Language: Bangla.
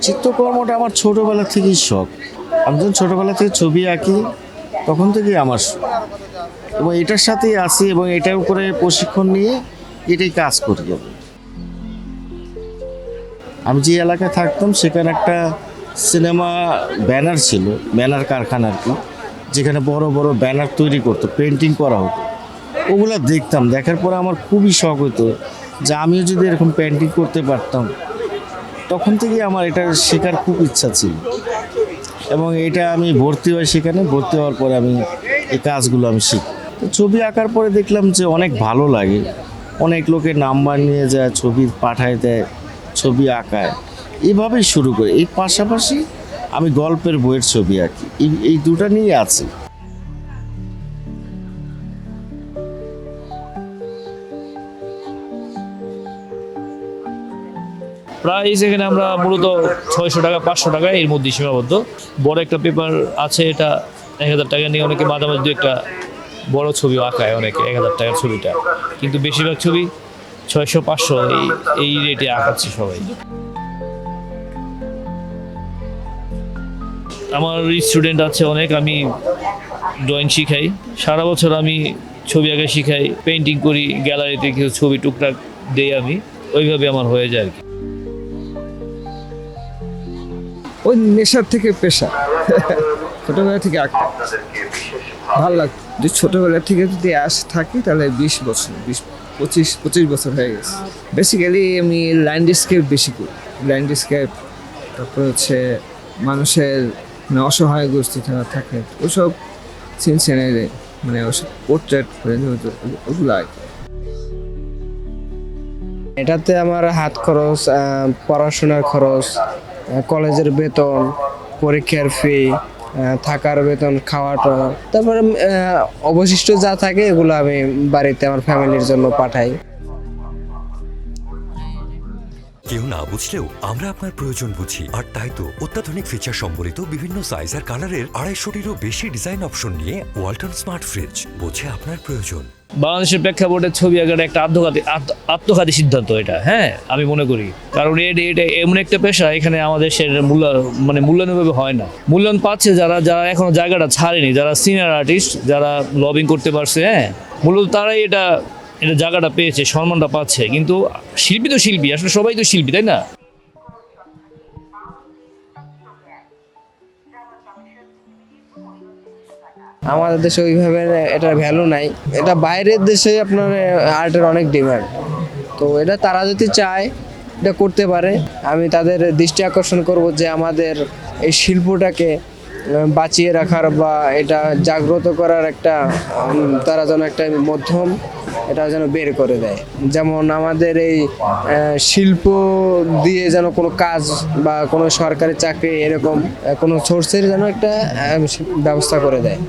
চিত্রকর্মটা আমার ছোটোবেলা থেকেই শখ। আমি যখন ছোটোবেলা থেকে ছবি আঁকি তখন থেকেই আমার শখ। এবং এটার সাথেই আছি এবং এটার উপরে প্রশিক্ষণ নিয়ে এটাই কাজ করি আমি। আমি যে এলাকায় থাকতাম সেখানে একটা সিনেমা ব্যানার ছিল, ব্যানার কারখানা আর কি, যেখানে বড় বড় ব্যানার তৈরি করতো, পেন্টিং করা হতো। ওগুলো দেখতাম, দেখার পরে আমার খুবই শখ হতো যে আমিও যদি এরকম পেন্টিং করতে পারতাম। তখন থেকেই আমার এটা শেখার খুব ইচ্ছা ছিল এবং এটা আমি ভর্তি হই, সেখানে ভর্তি হওয়ার পরে আমি এই কাজগুলো আমি শিখি। তো ছবি আঁকার পরে দেখলাম যে অনেক ভালো লাগে, অনেক লোকের নাম্বার নিয়ে যায়, ছবি পাঠায় দেয়, ছবি আঁকায়, এইভাবেই শুরু করি। এই পাশাপাশি আমি গল্পের বইয়ের ছবি আঁকি, এই দুটো নিয়ে আছি। প্রাইস এখানে আমরা মূলত 600 টাকা 500 টাকা এর মধ্যে সীমাবদ্ধ। বড় একটা পেপার আছে, এটা 1000 টাকা নিয়ে অনেকে মাঝামাঝি দু একটা বড় ছবি আঁকায়, অনেকে 1000 টাকার ছবিটা, কিন্তু বেশিরভাগ ছবি 600 500 এই রেটে আঁকাচ্ছে সবাই। আমার স্টুডেন্ট আছে অনেক, আমি ড্রয়িং শিখাই, সারা বছর আমি ছবি আঁকা শিখাই, পেন্টিং করি, গ্যালারিতে কিছু ছবি টুকটাক দেই আমি, ওইভাবে আমার হয়ে যায় আর কি। ওই নেশার থেকে পেশা ছোটোবেলা থেকে আঁকতে ভালো লাগতো। যে ছোটোবেলা থেকে যদি থাকি তাহলে 20 বছর 25 বছর হয়ে গেছে। বেসিক্যালি আমি ল্যান্ডস্কেপ বেশি করি, ল্যান্ডস্কেপ, তারপর হচ্ছে মানুষের মানে অসহায়গ্রস্ত যারা থাকে ওসব সিন সিনারি, মানে ওসব পোর্ট্রেট ওগুলো আঁকি। এটাতে আমার হাত খরচ, পড়াশোনার খরচ, কলেজের বেতন, পরীক্ষার ফি, থাকার বেতন, খাওয়াটা, তারপরে অবশিষ্ট যা থাকে এগুলো আমি বাড়িতে আমার ফ্যামিলির জন্য পাঠাই। কেউ না বুঝলেও আমরা আপনার প্রয়োজন বুঝি, আর তাই তো অত্যাধুনিক ফিচার সম্বলিত বিভিন্ন সাইজ আর কালারের 250-টিরও বেশি ডিজাইন অপশন নিয়ে ওয়ালটন স্মার্ট ফ্রিজ বোঝে আপনার প্রয়োজন। বাংলাদেশের প্রেক্ষাপটে ছবি আঁকাটা একটা আত্মঘাতী সিদ্ধান্ত এটা, হ্যাঁ আমি মনে করি, কারণ এটা এমন একটা পেশা, এখানে আমাদের দেশের মূল্যায়নভাবে হয় না। মূল্যায়ন পাচ্ছে যারা এখনো জায়গাটা ছাড়েনি, যারা সিনিয়র আর্টিস্ট, যারা লবিং করতে পারছে, হ্যাঁ মূলত তারাই এটা জায়গাটা পেয়েছে, সম্মানটা পাচ্ছে। কিন্তু শিল্পী তো শিল্পী, আসলে সবাই তো শিল্পী, তাই না? আমাদের দেশে ওইভাবে এটার ভ্যালু নাই। এটা বাইরের দেশে আপনার আর্টের অনেক ডিমান্ড, তো এটা তারা যদি চায় এটা করতে পারে। আমি তাদের দৃষ্টি আকর্ষণ করব যে আমাদের এই শিল্পটাকে বাঁচিয়ে রাখার বা এটা জাগ্রত করার একটা তারা যেন একটা মাধ্যম এটা যেন বের করে দেয়। যেমন আমাদের এই শিল্প দিয়ে যেন কোনো কাজ বা কোনো সরকারি চাকরি এরকম কোনো সোর্সের যেন একটা ব্যবস্থা করে দেয়।